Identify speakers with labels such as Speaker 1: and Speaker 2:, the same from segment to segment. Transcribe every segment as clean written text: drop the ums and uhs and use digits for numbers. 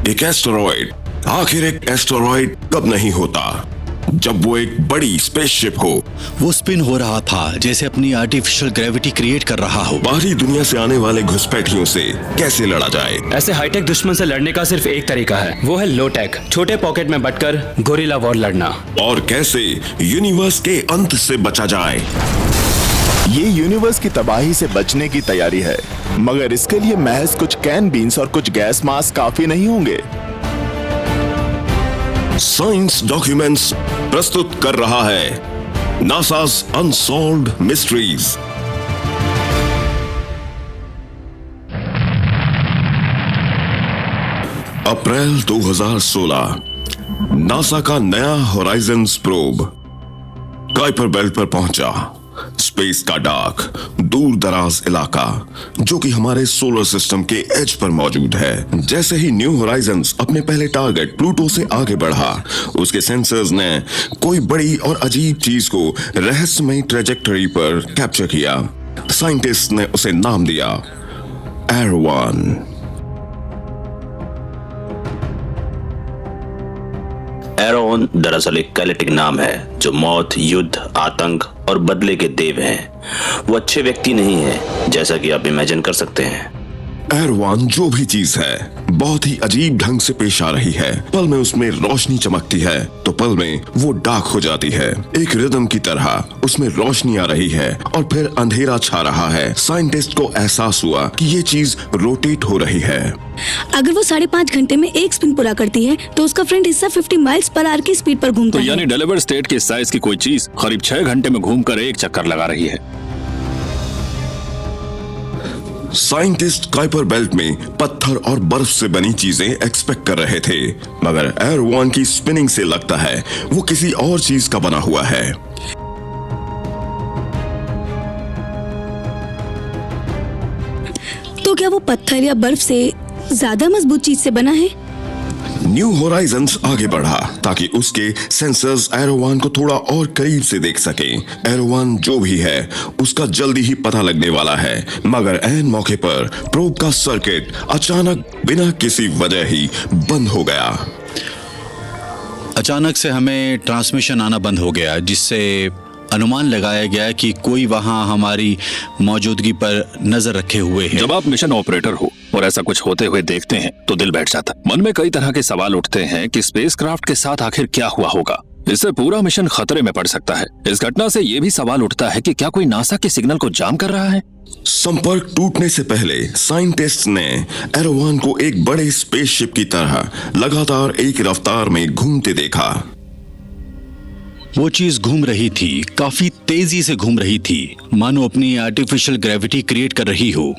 Speaker 1: एक एस्टेरॉयड। आखिर एक एस्टेरॉयड कब नहीं होता? जब वो एक बड़ी स्पेसशिप हो।
Speaker 2: वो स्पिन हो रहा था जैसे अपनी आर्टिफिशियल ग्रेविटी क्रिएट कर रहा हो।
Speaker 1: बाहरी दुनिया से आने वाले घुसपैठियों से कैसे लड़ा जाए?
Speaker 3: ऐसे हाईटेक दुश्मन से लड़ने का सिर्फ एक तरीका है, वो है लो टेक, छोटे पॉकेट में बटकर गोरिल्ला वॉर लड़ना।
Speaker 1: और कैसे यूनिवर्स के अंत से बचा जाए?
Speaker 4: ये यूनिवर्स की तबाही से बचने की तैयारी है, मगर इसके लिए महज कुछ कैन बीन्स और कुछ गैस मास्क काफी नहीं होंगे।
Speaker 1: साइंस डॉक्यूमेंट्स प्रस्तुत कर रहा है नासा's अनसॉल्व्ड मिस्ट्रीज। अप्रैल 2016 नासा का नया होराइजन्स प्रोब काइपर बेल्ट पर पहुंचा। स्पेस का डार्क दूर दराज इलाका जो कि हमारे सोलर सिस्टम के एज पर मौजूद है। जैसे ही न्यू होराइजन्स अपने पहले टारगेट प्लूटो से आगे बढ़ा, उसके सेंसर्स ने कोई बड़ी और अजीब चीज को रहस्यमयी ट्रेजेक्टरी पर कैप्चर किया। साइंटिस्ट ने उसे नाम दिया एरोवान।
Speaker 5: एरोन दरअसल एक कैलेटिक नाम है जो मौत, युद्ध, आतंक और बदले के देव हैं। वो अच्छे व्यक्ति नहीं है, जैसा कि आप इमेजिन कर सकते हैं।
Speaker 1: एरोवान जो भी चीज है बहुत ही अजीब ढंग से पेश आ रही है। पल में उसमें रोशनी चमकती है तो पल में वो डार्क हो जाती है। एक रिदम की तरह उसमें रोशनी आ रही है और फिर अंधेरा छा रहा है। साइंटिस्ट को एहसास हुआ कि ये चीज रोटेट हो रही है।
Speaker 6: अगर वो 5.5 घंटे में एक स्पिन पूरा करती है तो उसका फ्रंट हिस्सा 50 माइल्स पर आवर की स्पीड पर घूमता है।
Speaker 7: यानी डेलीवर स्टेट के साइज की कोई चीज करीब 6 घंटे में घूमकर एक चक्कर लगा रही है।
Speaker 1: साइंटिस्ट काइपर बेल्ट में पत्थर और बर्फ से बनी चीजें एक्सपेक्ट कर रहे थे, मगर एरोवान की स्पिनिंग से लगता है वो किसी और चीज का बना हुआ है।
Speaker 6: तो क्या वो पत्थर या बर्फ से ज्यादा मजबूत चीज से बना है?
Speaker 1: न्यू होराइजन्स आगे बढ़ा ताकि उसके सेंसर्स एरोवान को थोड़ा और करीब से देख सकें। एरोवान जो भी है उसका जल्दी ही पता लगने वाला है, मगर ऐन मौके पर प्रोब का सर्किट अचानक बिना किसी वजह ही बंद हो गया।
Speaker 2: अचानक से हमें ट्रांसमिशन आना बंद हो गया, जिससे अनुमान लगाया गया कि कोई वहां हमारी मौजूदगी पर नजर रखे हुए है।
Speaker 7: जब आप मिशन ऑपरेटर हो और ऐसा कुछ होते हुए देखते हैं तो दिल बैठ जाता है। मन में कई तरह के सवाल उठते हैं कि स्पेसक्राफ्ट के साथ आखिर क्या हुआ होगा। इससे पूरा मिशन खतरे में पड़ सकता है। इस घटना से ये भी सवाल उठता है कि क्या कोई नासा के सिग्नल को जाम कर रहा है।
Speaker 1: संपर्क टूटने से पहले साइंटिस्ट ने एरोवान को एक बड़े स्पेसशिप की तरह लगातार एक रफ्तार में घूमते देखा।
Speaker 2: वो चीज घूम रही थी, काफी तेजी से घूम रही थी, मानो अपनी आर्टिफिशियल ग्रेविटी क्रिएट कर रही हो।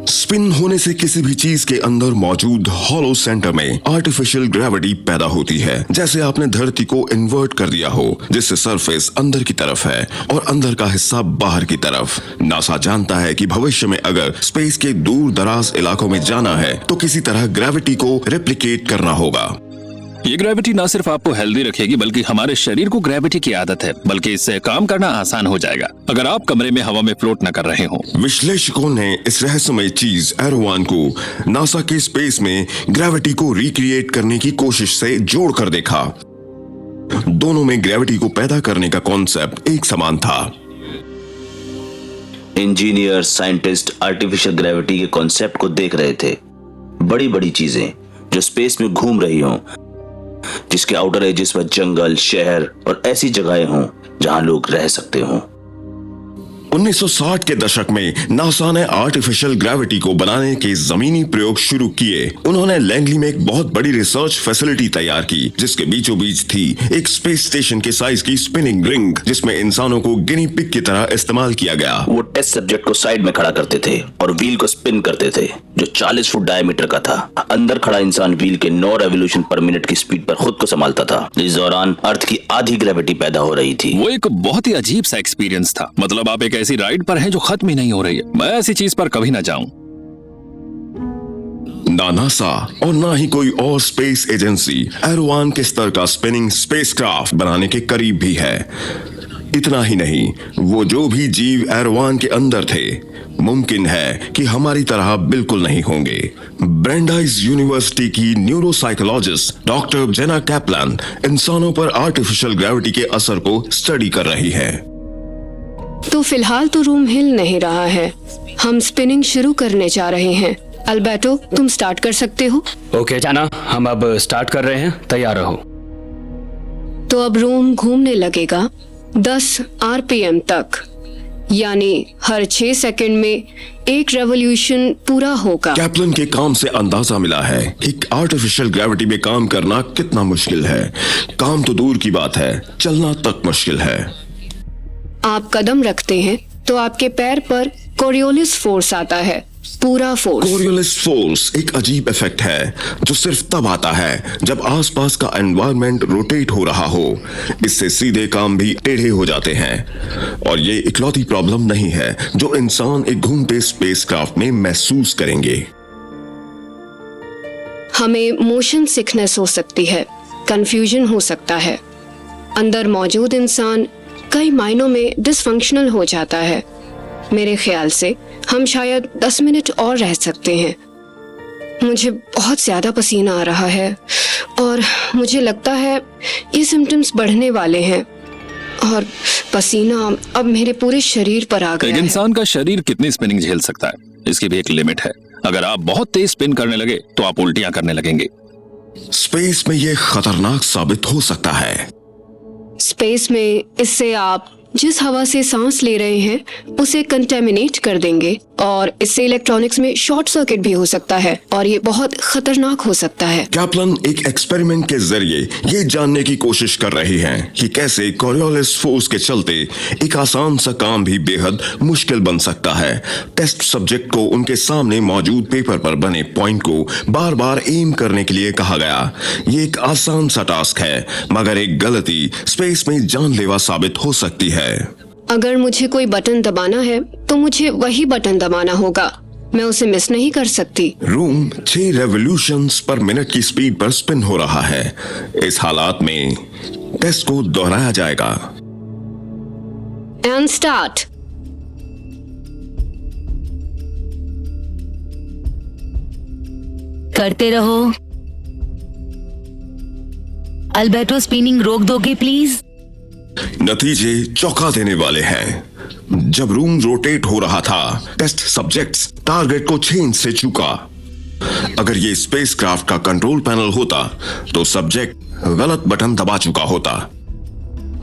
Speaker 1: स्पिन होने से किसी भी चीज के अंदर मौजूद हॉलो सेंटर में आर्टिफिशियल ग्रेविटी पैदा होती है। जैसे आपने धरती को इन्वर्ट कर दिया हो, जिससे सरफेस अंदर की तरफ है और अंदर का हिस्सा बाहर की तरफ। नासा जानता है कि भविष्य में अगर स्पेस के दूर दराज इलाकों में जाना है तो किसी तरह ग्रेविटी को रेप्लिकेट करना होगा।
Speaker 7: ये ग्रेविटी ना सिर्फ आपको हेल्दी रखेगी बल्कि हमारे शरीर को ग्रेविटी की आदत है, बल्कि इससे काम करना आसान हो जाएगा अगर आप कमरे में हवा में फ्लोट न कर रहे हो।
Speaker 1: विश्लेषकों ने इस रहस्यमय चीज एरोवान को नासा के स्पेस में ग्रेविटी को रिक्रिएट करने की कोशिश से जोड़ कर देखा। दोनों में ग्रेविटी को पैदा करने का कॉन्सेप्ट एक समान था।
Speaker 5: इंजीनियर, साइंटिस्ट आर्टिफिशियल ग्रेविटी के कॉन्सेप्ट को देख रहे थे। बड़ी बड़ी चीजें जो स्पेस में घूम रही हों, जिसके आउटर एजेस पर जंगल, शहर और ऐसी जगहें हों जहां लोग रह सकते हों।
Speaker 1: 1960 के दशक में नासा ने आर्टिफिशियल ग्रेविटी को बनाने के जमीनी प्रयोग शुरू किए। उन्होंने लैंगली में एक बहुत बड़ी रिसर्च फैसिलिटी तैयार की, जिसके बीचों बीच थी एक स्पेस स्टेशन के साइज की स्पिनिंग रिंग, जिसमें इंसानों को गिनी पिग की तरह इस्तेमाल किया गया।
Speaker 5: वो टेस्ट सब्जेक्ट को साइड में खड़ा करते थे और व्हील को स्पिन करते थे, जो 40 फुट डायमीटर का था। अंदर खड़ा इंसान व्हील के 9 रेवोल्यूशन पर मिनट की स्पीड पर खुद को संभालता था। इस दौरान अर्थ की आधी ग्रेविटी पैदा हो रही थी।
Speaker 7: वो एक बहुत ही अजीब सा एक्सपीरियंस था। मतलब आप एक ऐसी राइड पर हैं जो खत्म ही नहीं हो रही है। मैं ऐसी चीज पर कभी ना जाऊं।
Speaker 1: ना नासा और ना ही कोई और स्पेस एजेंसी एरोवान के स्तर का स्पिनिंग स्पेसक्राफ्ट बनाने के करीब भी है। इतना ही नहीं, वो जो भी जीव एरोवान के अंदर थे मुमकिन है कि हमारी तरह बिल्कुल नहीं होंगे। ब्रेंडाइज यूनिवर्सिटी की न्यूरोसाइकोलॉजिस्ट डॉक्टर जेना कैप्लान इंसानों पर आर्टिफिशियल ग्रेविटी के असर को स्टडी कर रही है।
Speaker 8: तो फिलहाल तो रूम हिल नहीं रहा है, हम स्पिनिंग शुरू करने जा रहे हैं। अल्बर्टो, तुम स्टार्ट कर सकते हो।
Speaker 3: ओके जाना, हम अब स्टार्ट कर रहे हैं, तैयार रहो।
Speaker 8: तो अब रूम घूमने लगेगा 10 RPM तक, यानी हर 6 सेकंड में एक रेवोल्यूशन पूरा होगा।
Speaker 1: कैप्लन के काम से अंदाजा मिला है कि आर्टिफिशियल ग्रेविटी में काम करना कितना मुश्किल है। काम तो दूर की बात है, चलना तक मुश्किल है।
Speaker 8: आप कदम रखते हैं तो आपके पैर पर कोरियोलिस फोर्स आता है, पूरा फोर्स।
Speaker 1: कोरियोलिस फोर्स एक अजीब इफेक्ट है जो सिर्फ तब आता है जब आसपास का एनवायरनमेंट रोटेट हो रहा हो। इससे सीधे काम भी टेढ़े हो जाते हैं। और ये इकलौती प्रॉब्लम नहीं है जो इंसान एक घूमते स्पेसक्राफ्ट में महसूस करेंगे।
Speaker 8: हमें मोशन सिकनेस हो सकती है, कंफ्यूजन हो सकता है। अंदर मौजूद इंसान कई मायनों में डिसफंक्शनल हो जाता है। मेरे ख्याल से हम शायद 10 मिनट और रह सकते हैं। मुझे बहुत ज्यादा पसीना आ रहा है और मुझे लगता है ये सिम्टम्स बढ़ने वाले हैं और पसीना अब मेरे पूरे शरीर पर आ गया
Speaker 7: एक
Speaker 8: है।
Speaker 7: इंसान का शरीर कितनी स्पिनिंग झेल सकता है, इसकी भी एक लिमिट है। अगर आप बहुत तेज स्पिन करने लगे तो आप उल्टियां करने लगेंगे।
Speaker 1: स्पेस में ये खतरनाक साबित हो सकता है।
Speaker 8: स्पेस में इससे आप जिस हवा से सांस ले रहे हैं उसे कंटेमिनेट कर देंगे और इससे इलेक्ट्रॉनिक्स में शॉर्ट सर्किट भी हो सकता है और ये बहुत खतरनाक हो सकता है।
Speaker 1: कैप्लन एक एक्सपेरिमेंट के जरिए ये जानने की कोशिश कर रही हैं कि कैसे कोरियोलिस फोर्स के चलते एक आसान सा काम भी बेहद मुश्किल बन सकता है। टेस्ट सब्जेक्ट को उनके सामने मौजूद पेपर पर बने पॉइंट को बार बार एम करने के लिए कहा गया। ये एक आसान सा टास्क है, मगर एक गलती स्पेस में जानलेवा साबित हो सकती है।
Speaker 8: अगर मुझे कोई बटन दबाना है तो मुझे वही बटन दबाना होगा, मैं उसे मिस नहीं कर सकती।
Speaker 1: रूम 6 रेवोल्यूशंस पर मिनट की स्पीड पर स्पिन हो रहा है। इस हालात में टेस्ट को दोहराया जाएगा।
Speaker 8: And start.
Speaker 9: करते रहो। अल्बर्टो, स्पिनिंग रोक दोगे प्लीज?
Speaker 1: नतीजे चौंका देने वाले हैं। जब रूम रोटेट हो रहा था, टेस्ट सब्जेक्ट्स टारगेट को 6 इंच से चूका। अगर ये स्पेसक्राफ्ट का कंट्रोल पैनल होता तो सब्जेक्ट गलत बटन दबा चुका होता।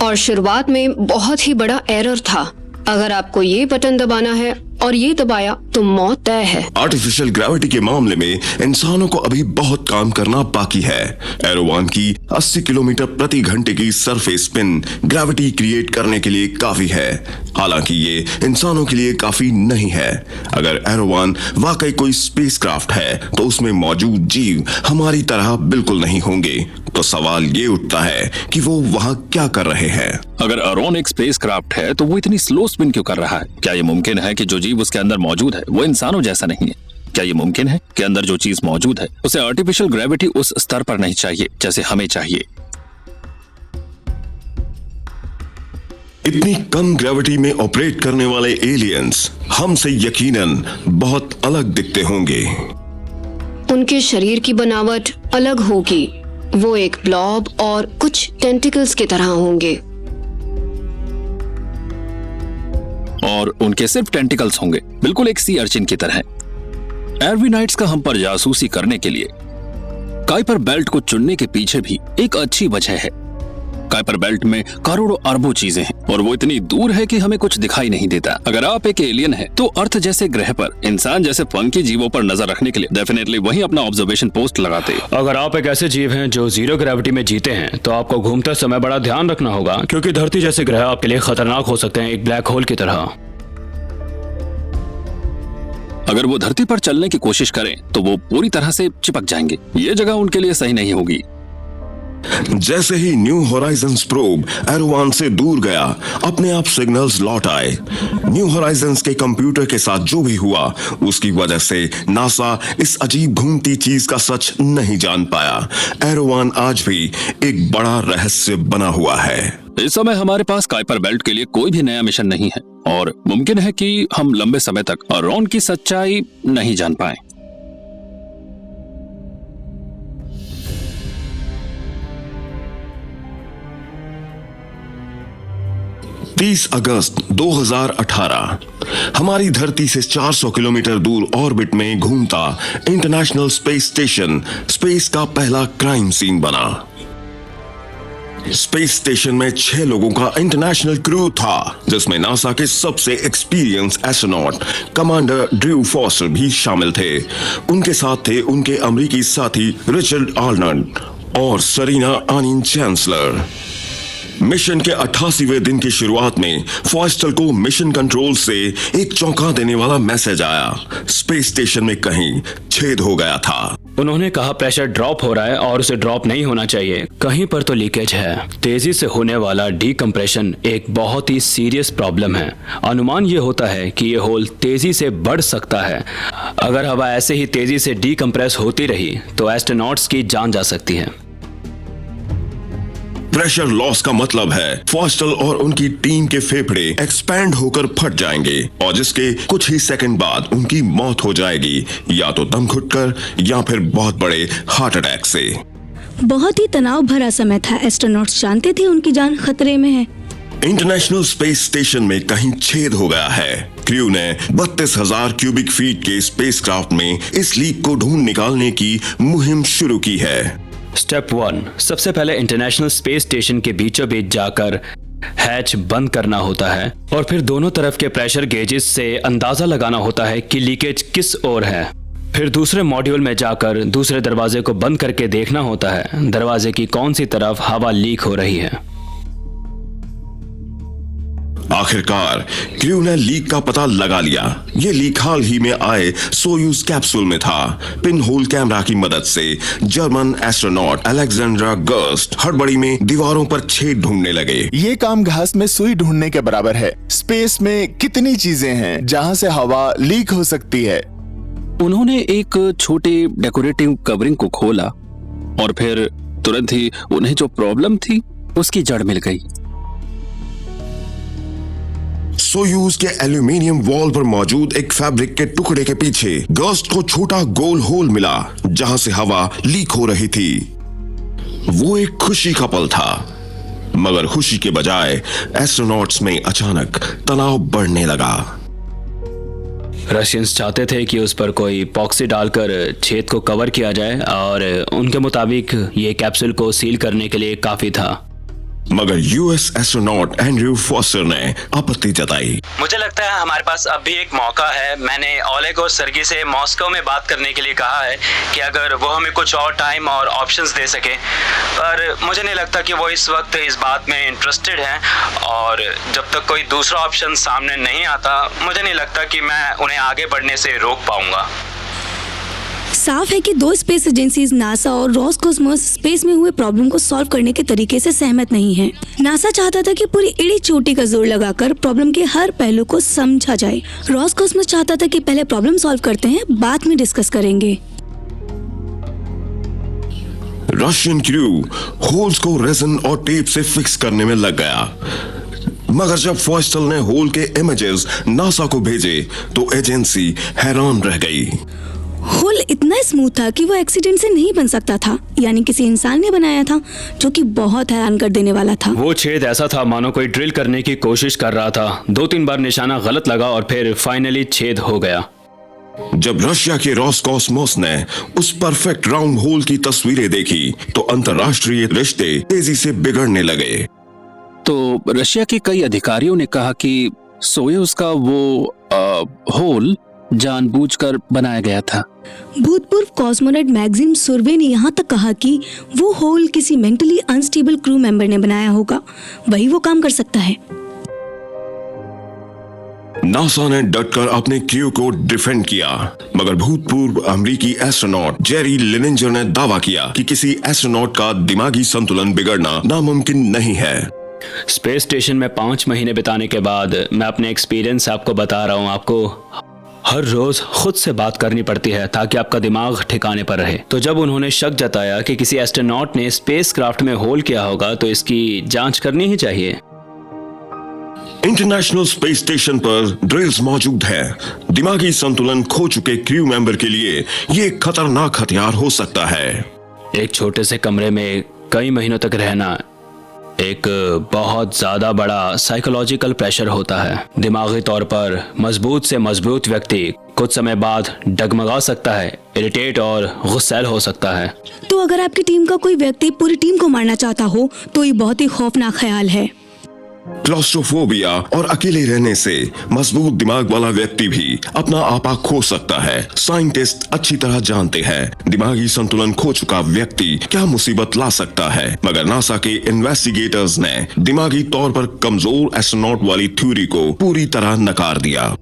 Speaker 8: और शुरुआत में बहुत ही बड़ा एरर था। अगर आपको ये बटन दबाना है और ये दबाया तो मौत तय है।
Speaker 1: आर्टिफिशियल ग्रेविटी के मामले में इंसानों को अभी बहुत काम करना बाकी है। एरोवान की 80 किलोमीटर प्रति घंटे की सरफेस स्पिन ग्रेविटी क्रिएट करने के लिए काफी है, हालांकि ये इंसानों के लिए काफी नहीं है। अगर एरोवान वाकई कोई स्पेसक्राफ्ट है तो उसमें मौजूद जीव हमारी तरह बिल्कुल नहीं होंगे। तो सवाल ये उठता है कि वो वहाँ क्या कर रहे हैं।
Speaker 7: अगर अरोन एक स्पेसक्राफ्ट है तो वो इतनी स्लो स्पिन क्यों कर रहा है? क्या ये मुमकिन है कि जो जीव उसके अंदर मौजूद है वो इंसानों जैसा नहीं है? क्या ये मुमकिन है कि अंदर जो चीज मौजूद है उसे आर्टिफिशियल ग्रेविटी उस स्तर पर नहीं चाहिए जैसे हमें चाहिए?
Speaker 1: इतनी कम ग्रेविटी में ऑपरेट करने वाले एलियंस हमसे यकीनन बहुत अलग दिखते होंगे।
Speaker 8: उनके शरीर की बनावट अलग होगी। वो एक ब्लॉब और कुछ टेंटिकल्स की तरह होंगे।
Speaker 7: और उनके सिर्फ टेंटिकल्स होंगे, बिल्कुल एक सी अर्चिन की तरह। एर्विनाइट्स का हम पर जासूसी करने के लिए काइपर बेल्ट को चुनने के पीछे भी एक अच्छी वजह है। काइपर बेल्ट में करोड़ों अरबों चीजें हैं और वो इतनी दूर है कि हमें कुछ दिखाई नहीं देता। अगर आप एक एलियन हैं तो अर्थ जैसे ग्रह पर इंसान जैसे फंकी जीवों पर नजर रखने के लिए डेफिनेटली वहीं अपना ऑब्जर्वेशन पोस्ट लगाते।
Speaker 3: अगर आप एक ऐसे जीव हैं जो जीरो ग्रेविटी में जीते हैं तो आपको घूमते समय बड़ा ध्यान रखना होगा, क्योंकि धरती जैसे ग्रह आपके लिए खतरनाक हो सकते हैं, एक ब्लैक होल की तरह।
Speaker 7: अगर वो धरती पर चलने की कोशिश करें तो वो पूरी तरह से चिपक जाएंगे। ये जगह उनके लिए सही नहीं होगी।
Speaker 1: जैसे ही न्यू होराइजन्स प्रोब एरोवान से दूर गया, अपने आप सिग्नल्स लौट आए। न्यू होराइजन्स के कंप्यूटर के साथ जो भी हुआ उसकी वजह से नासा इस अजीब घूमती चीज का सच नहीं जान पाया। एरोवान आज भी एक बड़ा रहस्य बना हुआ है।
Speaker 7: इस समय हमारे पास काइपर बेल्ट के लिए कोई भी नया मिशन नहीं है और मुमकिन है कि हम लंबे समय तक रॉन की सच्चाई नहीं जान पाए।
Speaker 1: तीस अगस्त 2018 हमारी धरती से 400 किलोमीटर दूर ऑर्बिट में घूमता इंटरनेशनल स्पेस स्टेशन स्पेस का पहला क्राइम सीन बना। स्पेस स्टेशन में 6 लोगों का इंटरनेशनल क्रू था, जिसमें नासा के सबसे experience astronaut commander Drew foster भी शामिल थे। उनके साथ थे उनके अमेरिकी साथी रिचर्ड आर्नल्ड और सरीना आनिन चांसलर। मिशन के 88वें दिन की शुरुआत में फॉस्टर को मिशन कंट्रोल से एक चौंका देने वाला मैसेज आया। स्पेस स्टेशन में कहीं छेद हो गया था।
Speaker 3: उन्होंने कहा प्रेशर ड्रॉप हो रहा है और उसे ड्रॉप नहीं होना चाहिए, कहीं पर तो लीकेज है। तेजी से होने वाला डीकम्प्रेशन एक बहुत ही सीरियस प्रॉब्लम है। अनुमान ये होता है कि ये होल तेजी से बढ़ सकता है। अगर हवा ऐसे ही तेजी से डीकम्प्रेस होती रही तो एस्ट्रोनॉट्स की जान जा सकती है।
Speaker 1: प्रेशर लॉस का मतलब है फॉस्टर और उनकी टीम के फेफड़े एक्सपैंड होकर फट जाएंगे और जिसके कुछ ही सेकंड बाद उनकी मौत हो जाएगी, या तो दम घुटकर या फिर बहुत बड़े हार्ट अटैक से।
Speaker 6: बहुत ही तनाव भरा समय था। एस्ट्रोनॉट्स जानते थे उनकी जान खतरे में है।
Speaker 1: इंटरनेशनल स्पेस स्टेशन में कहीं छेद हो गया है। क्रू ने 32,000 क्यूबिक फीट के स्पेसक्राफ्ट में इस लीक को ढूंढ निकालने की मुहिम शुरू की है।
Speaker 3: स्टेप 1, सबसे पहले इंटरनेशनल स्पेस स्टेशन के बीचों बीच जाकर हैच बंद करना होता है और फिर दोनों तरफ के प्रेशर गेजेस से अंदाजा लगाना होता है कि लीकेज किस ओर है। फिर दूसरे मॉड्यूल में जाकर दूसरे दरवाजे को बंद करके देखना होता है दरवाजे की कौन सी तरफ हवा लीक हो रही है।
Speaker 1: आखिरकार क्रू ने लीक का पता लगा लिया। ये लीक हाल ही में आए सोयूज कैप्सूल में था। पिन होल कैमरा की मदद से जर्मन एस्ट्रोनॉट अलेक्जेंड्रा गर्स्ट हड़बड़ी में दीवारों पर छेद ढूंढने लगे।
Speaker 4: ये काम घास में सुई ढूंढने के बराबर है। स्पेस में कितनी चीजें हैं जहाँ से हवा लीक हो सकती है।
Speaker 7: उन्होंने एक छोटे डेकोरेटिव कवरिंग को खोला और फिर तुरंत ही उन्हें जो प्रॉब्लम थी उसकी जड़ मिल गई।
Speaker 1: सोयूज के एल्यूमिनियम वॉल पर मौजूद एक फैब्रिक के टुकड़े के पीछे गर्स्ट को छोटा गोल होल मिला जहां से हवा लीक हो रही थी। वो एक खुशी का पल था, मगर खुशी के बजाय एस्ट्रोनॉट्स में अचानक तनाव बढ़ने लगा।
Speaker 3: रशियंस चाहते थे कि उस पर कोई पॉक्सी डालकर छेद को कवर किया जाए और उनके मुताबिक ये कैप्सूल को सील करने के लिए काफी था।
Speaker 1: मगर यूएस एस्ट्रोनॉट एंड्रयू फॉस्टर ने आपत्ति जताई।
Speaker 3: मुझे लगता है हमारे पास अब भी एक मौका है। मैंने ओलेग और सर्गी से मॉस्को में बात करने के लिए कहा है कि अगर वो हमें कुछ और टाइम और ऑप्शंस दे सके, पर मुझे नहीं लगता कि वो इस वक्त इस बात में इंटरेस्टेड हैं और जब तक कोई दूसरा ऑप्शन सामने नहीं आता मुझे नहीं लगता कि मैं उन्हें आगे बढ़ने से रोक पाऊंगा।
Speaker 6: साफ है कि दो स्पेस एजेंसीज नासा और रॉसकॉस्मोस स्पेस में हुए प्रॉब्लम को सॉल्व करने के तरीके से सहमत नहीं हैं। नासा चाहता था कि पूरी एड़ी चोटी का जोर लगाकर प्रॉब्लम के हर पहलू को समझा जाए। रॉसकॉस्मोस चाहता था कि पहले प्रॉब्लम सॉल्व करते हैं, बाद में डिस्कस करेंगे।
Speaker 1: रशियन क्रू होल्स को रेजन और टेप से फिक्स करने में लग गया, मगर जब फॉस्टर ने होल के इमेजेस नासा को भेजे तो एजेंसी हैरान रह गई।
Speaker 6: होल इतना स्मूथ था कि वो एक्सीडेंट से नहीं बन सकता था, यानी किसी इंसान ने बनाया था, जो कि बहुत हैरान कर देने वाला था।
Speaker 3: वो छेद ऐसा था मानो कोई ड्रिल करने की कोशिश कर रहा था। 2-3 बार निशाना गलत लगा और फिर फाइनली छेद हो गया।
Speaker 1: जब रशिया के रॉसकॉस्मोस ने उस परफेक्ट राउंड होल की तस्वीरें देखी तो अंतर्राष्ट्रीय रिश्ते तेजी से बिगड़ने लगे।
Speaker 7: तो रशिया के कई अधिकारियों ने कहा कि सोयूज का वो होल जानबूझकर बनाया गया था।
Speaker 6: भूतपूर्व कॉस्मोनॉट मैगजीन सुर्वे ने यहाँ तक कहा कि वो होल किसी मेंटली अनस्टेबल क्रू मेंबर ने बनाया होगा, वही वो काम कर सकता है।
Speaker 1: नासा ने डटकर अपने क्रू को डिफेंड किया, मगर भूतपूर्व अमेरिकी एस्ट्रोनॉट जेरी लिनेंजर ने दावा किया कि किसी एस्ट्रोनॉट का दिमागी संतुलन बिगड़ना नामुमकिन नहीं है।
Speaker 3: स्पेस स्टेशन में 5 महीने बिताने के बाद मैं अपने एक्सपीरियंस आपको बता रहा हूँ। आपको हर रोज खुद से बात करनी पड़ती है ताकि आपका दिमाग ठिकाने पर रहे। तो जब उन्होंने शक जताया कि किसी एस्ट्रोनॉट ने स्पेसक्राफ्ट में होल किया होगा तो इसकी जांच करनी ही चाहिए।
Speaker 1: इंटरनेशनल स्पेस स्टेशन पर ड्रिल्स मौजूद हैं। दिमागी संतुलन खो चुके क्रू मेंबर के लिए ये एक खतरनाक हथियार हो सकता है।
Speaker 3: एक छोटे से कमरे में कई महीनों तक रहना एक बहुत ज्यादा बड़ा साइकोलॉजिकल प्रेशर होता है। दिमागी तौर पर मजबूत से मजबूत व्यक्ति कुछ समय बाद डगमगा सकता है, इरिटेट और गुस्सैल हो सकता है।
Speaker 6: तो अगर आपकी टीम का कोई व्यक्ति पूरी टीम को मारना चाहता हो तो ये बहुत ही खौफनाक ख्याल है।
Speaker 1: क्लॉस्ट्रोफोबिया और अकेले रहने से मजबूत दिमाग वाला व्यक्ति भी अपना आपा खो सकता है। साइंटिस्ट अच्छी तरह जानते हैं दिमागी संतुलन खो चुका व्यक्ति क्या मुसीबत ला सकता है, मगर नासा के इन्वेस्टिगेटर्स ने दिमागी तौर पर कमजोर एस्ट्रोनॉट वाली थ्योरी को पूरी तरह नकार दिया।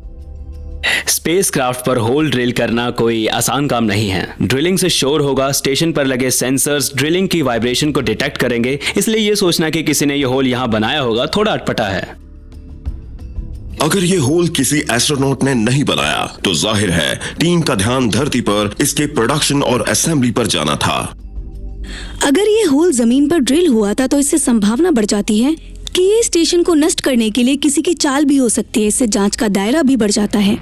Speaker 3: स्पेसक्राफ्ट पर होल ड्रिल करना कोई आसान काम नहीं है। ड्रिलिंग से शोर होगा, स्टेशन पर लगे सेंसर्स ड्रिलिंग की वाइब्रेशन को डिटेक्ट करेंगे, इसलिए ये सोचना कि किसी ने ये होल यहाँ बनाया होगा थोड़ा अटपटा है।
Speaker 1: अगर ये होल किसी एस्ट्रोनॉट ने नहीं बनाया तो जाहिर है टीम का ध्यान धरती पर इसके प्रोडक्शन और असेंबली पर जाना था।
Speaker 6: अगर ये होल जमीन पर ड्रिल हुआ था तो इससे संभावना बढ़ जाती है कि ये स्टेशन को नष्ट करने के लिए किसी की चाल भी हो सकती है। इससे जांच का दायरा भी बढ़ जाता है।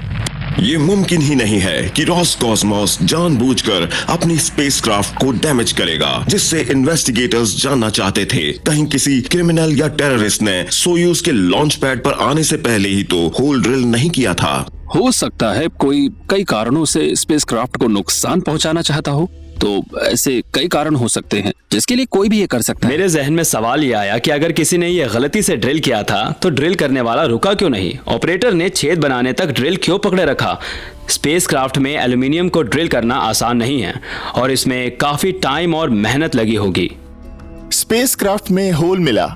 Speaker 1: ये मुमकिन ही नहीं है कि रॉसकॉस्मोस जानबूझकर अपनी स्पेसक्राफ्ट को डैमेज करेगा, जिससे इन्वेस्टिगेटर्स जानना चाहते थे कहीं किसी क्रिमिनल या टेररिस्ट ने सोयूज के लॉन्च पैड पर आने से पहले ही तो होल ड्रिल नहीं किया था।
Speaker 7: हो सकता है कोई कई कारणों से स्पेसक्राफ्ट को नुकसान पहुंचाना चाहता हो। तो ऐसे कई कारण हो सकते हैं जिसके लिए कोई भी ये कर सकता है।
Speaker 3: मेरे जहन में सवाल ये आया कि अगर किसी ने ये गलती से ड्रिल किया था तो ड्रिल करने वाला रुका क्यों नहीं? ऑपरेटर ने छेद बनाने तक ड्रिल क्यों पकड़े रखा? स्पेसक्राफ्ट में एल्यूमिनियम को ड्रिल करना आसान नहीं है और इसमें काफी टाइम और मेहनत लगी होगी।
Speaker 4: स्पेसक्राफ्ट में होल मिला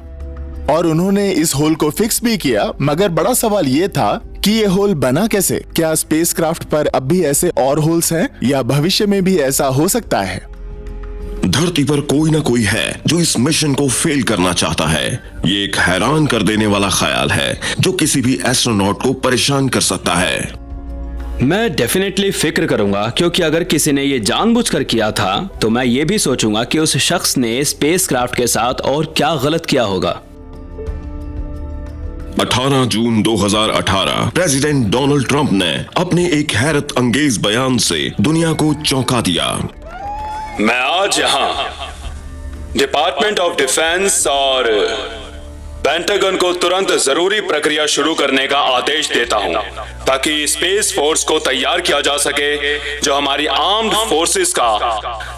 Speaker 4: और उन्होंने इस होल को फिक्स भी किया, मगर बड़ा सवाल ये था कि ये होल बना कैसे? क्या स्पेसक्राफ्ट पर अब भी ऐसे और होल्स हैं या भविष्य में भी ऐसा हो सकता है?
Speaker 1: धरती पर कोई ना कोई है जो इस मिशन को फेल करना चाहता है। ये एक हैरान कर देने वाला ख्याल है जो किसी भी एस्ट्रोनॉट को परेशान कर सकता है।
Speaker 3: मैं डेफिनेटली फिक्र करूंगा, क्योंकि अगर किसी ने ये जानबूझकर किया था तो मैं ये भी सोचूंगा कि उस शख्स ने स्पेसक्राफ्ट के साथ और क्या गलत किया होगा।
Speaker 1: 18 जून 2018 प्रेसिडेंट डोनाल्ड ट्रंप ने अपने एक हैरत अंगेज बयान से दुनिया को चौंका दिया।
Speaker 3: मैं आज यहाँ डिपार्टमेंट ऑफ डिफेंस और पेंटागन को तुरंत जरूरी प्रक्रिया शुरू करने का आदेश देता हूँ ताकि स्पेस फोर्स को तैयार किया जा सके जो हमारी आर्म्ड फोर्सेस का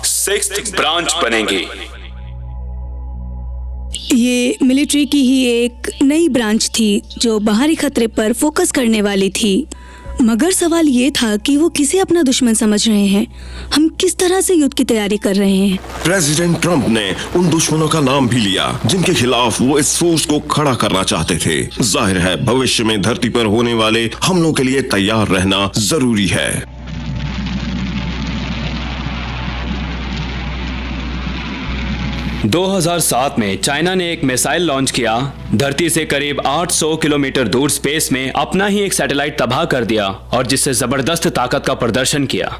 Speaker 3: 6th ब्रांच बनेगी।
Speaker 6: ये मिलिट्री की ही एक नई ब्रांच थी जो बाहरी खतरे पर फोकस करने वाली थी, मगर सवाल ये था कि वो किसे अपना दुश्मन समझ रहे हैं। हम किस तरह से युद्ध की तैयारी कर रहे हैं?
Speaker 1: प्रेसिडेंट ट्रंप ने उन दुश्मनों का नाम भी लिया जिनके खिलाफ वो इस फोर्स को खड़ा करना चाहते थे। जाहिर है भविष्य में धरती पर होने वाले हमलों के लिए तैयार रहना जरूरी है।
Speaker 3: 2007 में चाइना ने एक मिसाइल लॉन्च किया, धरती से करीब 800 किलोमीटर दूर स्पेस में अपना ही एक सैटेलाइट तबाह कर दिया और जिससे जबरदस्त ताकत का प्रदर्शन किया।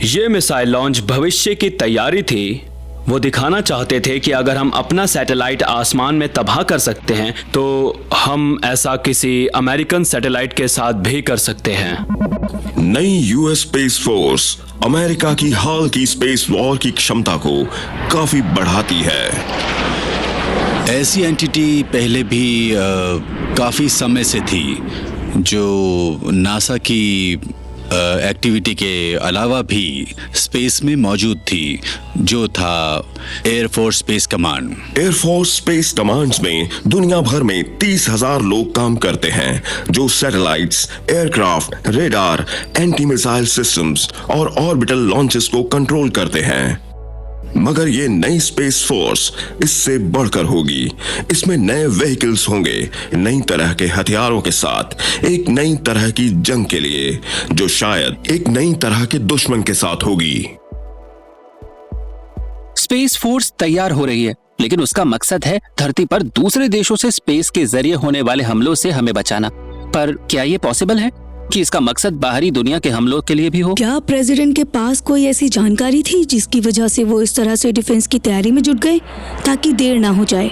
Speaker 3: यह मिसाइल लॉन्च भविष्य की तैयारी थी। वो दिखाना चाहते थे कि अगर हम अपना सैटेलाइट आसमान में तबाह कर सकते हैं तो हम ऐसा किसी अमेरिकन सैटेलाइट के साथ भी कर सकते हैं।
Speaker 1: नई यूएस स्पेस फोर्स अमेरिका की हाल की स्पेस वॉर की क्षमता को काफी बढ़ाती है।
Speaker 2: ऐसी एंटिटी पहले भी काफ़ी समय से थी जो नासा की एक्टिविटी के अलावा भी स्पेस में मौजूद थी, जो था air force space command.
Speaker 1: Air force space commands में दुनिया भर में 30,000 लोग काम करते हैं जो satellites, aircraft, radar, anti missile systems और ऑर्बिटल लॉन्चेस को कंट्रोल करते हैं। मगर ये नई स्पेस फोर्स इससे बढ़कर होगी। इसमें नए व्हीकल्स होंगे, नई तरह के हथियारों के साथ एक नई तरह की जंग के लिए जो शायद एक नई तरह के दुश्मन के साथ होगी।
Speaker 7: स्पेस फोर्स तैयार हो रही है, लेकिन उसका मकसद है धरती पर दूसरे देशों से स्पेस के जरिए होने वाले हमलों से हमें बचाना। पर क्या ये पॉसिबल है?
Speaker 10: कि इसका मकसद बाहरी दुनिया के हमलों के लिए भी हो?
Speaker 6: क्या प्रेसिडेंट के पास कोई ऐसी जानकारी थी जिसकी वजह से वो इस तरह से डिफेंस की तैयारी में जुट गए ताकि देर ना हो जाए?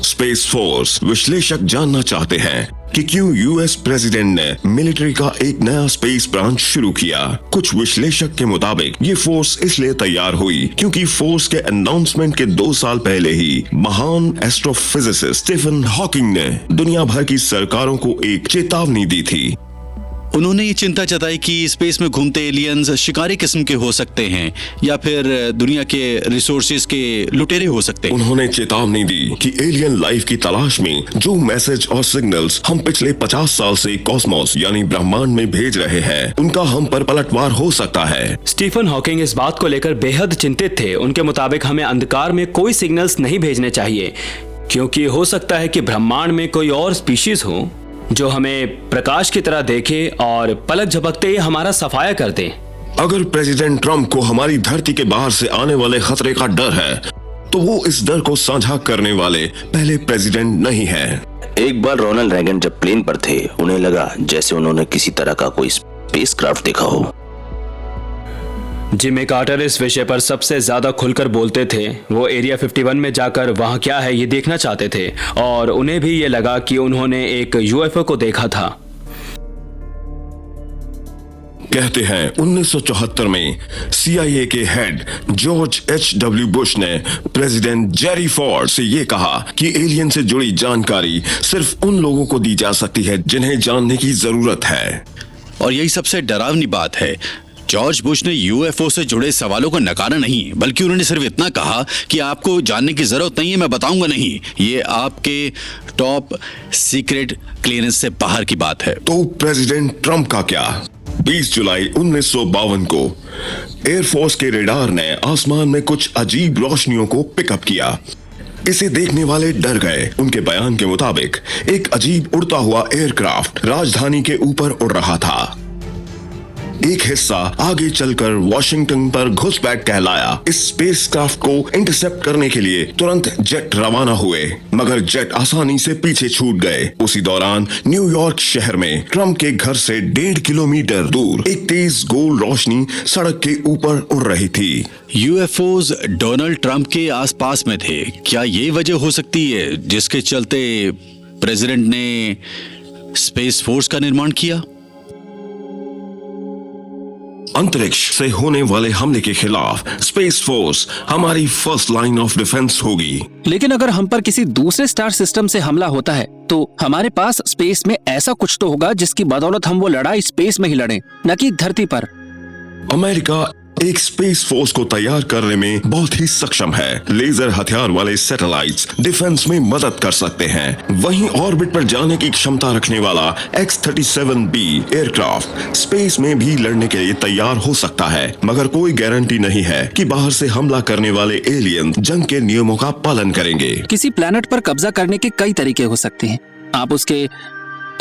Speaker 1: स्पेस फोर्स विश्लेषक जानना चाहते हैं कि क्यों यूएस प्रेसिडेंट ने मिलिट्री का एक नया स्पेस ब्रांच शुरू किया। कुछ विश्लेषक के मुताबिक ये फोर्स इसलिए तैयार हुई क्योंकि फोर्स के अनाउंसमेंट के 2 साल पहले ही महान एस्ट्रोफिजिसिस्ट स्टीफन हॉकिंग ने दुनिया भर की सरकारों को एक चेतावनी दी थी।
Speaker 2: उन्होंने ये चिंता जताई कि स्पेस में घूमते एलियंस शिकारी किस्म के हो सकते हैं या फिर दुनिया के रिसोर्सेज के लुटेरे हो सकते हैं।
Speaker 1: उन्होंने चेतावनी दी कि एलियन लाइफ की तलाश में जो मैसेज और सिग्नल्स हम पिछले 50 साल से कॉस्मोस यानी ब्रह्मांड में भेज रहे हैं उनका हम पर पलटवार हो सकता है।
Speaker 3: स्टीफन हॉकिंग इस बात को लेकर बेहद चिंतित थे। उनके मुताबिक हमें अंधकार में कोई सिग्नल्स नहीं भेजने चाहिए क्योंकि हो सकता है कि ब्रह्मांड में कोई और स्पीशीज हो जो हमें प्रकाश की तरह देखे और पलक झपकते ही हमारा सफाया कर दे।
Speaker 1: अगर प्रेसिडेंट ट्रम्प को हमारी धरती के बाहर से आने वाले खतरे का डर है तो वो इस डर को साझा करने वाले पहले प्रेसिडेंट नहीं है।
Speaker 5: एक बार रोनाल्ड रेगन जब प्लेन पर थे उन्हें लगा जैसे उन्होंने किसी तरह का कोई स्पेसक्राफ्ट देखा हो।
Speaker 3: जिमी कार्टर इस विषय पर सबसे ज्यादा खुलकर बोलते थे। वो एरिया 51 में जाकर वहां क्या है ये देखना चाहते थे और उन्हें भी ये लगा कि उन्होंने एक यूएफओ को देखा था।
Speaker 1: कहते हैं 1974 में CIA के हेड जॉर्ज H.W. बुश ने प्रेसिडेंट जेरी फोर्ड से ये कहा कि एलियन से जुड़ी जानकारी सिर्फ उन लोगों को दी जा सकती है जिन्हें जानने की जरूरत है।
Speaker 2: और यही सबसे डरावनी बात है। जॉर्ज बुश ने यूएफओ से जुड़े सवालों को नकारा नहीं, बल्कि उन्होंने सिर्फ इतना कहा कि आपको जानने की जरूरत नहीं है, मैं बताऊंगा नहीं, ये आपके टॉप सीक्रेट क्लियरेंस से बाहर की बात है।
Speaker 1: तो प्रेसिडेंट ट्रम्प का क्या? 20 जुलाई 1952 को एयरफोर्स के रेडार ने आसमान में कुछ अजीब रोशनियों को पिकअप किया। इसे देखने वाले डर गए। उनके बयान के मुताबिक एक अजीब उड़ता हुआ एयरक्राफ्ट राजधानी के ऊपर उड़ रहा था। एक हिस्सा आगे चलकर वॉशिंगटन पर घुसपैठ कहलाया। इस स्पेसक्राफ्ट को इंटरसेप्ट करने के लिए तुरंत जेट रवाना हुए, मगर जेट आसानी से पीछे छूट गए। उसी दौरान न्यूयॉर्क शहर में ट्रम्प के घर से 1.5 किलोमीटर दूर एक तेज गोल रोशनी सड़क के ऊपर उड़ रही थी।
Speaker 2: यूएफओज डोनाल्ड ट्रंप के आसपास में थे। क्या ये वजह हो सकती है जिसके चलते प्रेसिडेंट ने स्पेस फोर्स का निर्माण किया?
Speaker 1: अंतरिक्ष से होने वाले हमले के खिलाफ स्पेस फोर्स हमारी फर्स्ट लाइन ऑफ डिफेंस होगी।
Speaker 10: लेकिन अगर हम पर किसी दूसरे स्टार सिस्टम से हमला होता है तो हमारे पास स्पेस में ऐसा कुछ तो होगा जिसकी बदौलत हम वो लड़ाई स्पेस में ही लड़ें, न कि धरती पर।
Speaker 1: अमेरिका एक स्पेस फोर्स को तैयार करने में बहुत ही सक्षम है। लेजर हथियार वाले सैटेलाइट्स डिफेंस में मदद कर सकते हैं। वहीं ऑर्बिट पर जाने की क्षमता रखने वाला X-37B एयरक्राफ्ट स्पेस में भी लड़ने के लिए तैयार हो सकता है, मगर कोई गारंटी नहीं है कि बाहर से हमला करने वाले एलियन जंग के नियमों का पालन करेंगे।
Speaker 10: किसी प्लेनेट पर कब्जा करने के कई तरीके हो सकते हैं। आप उसके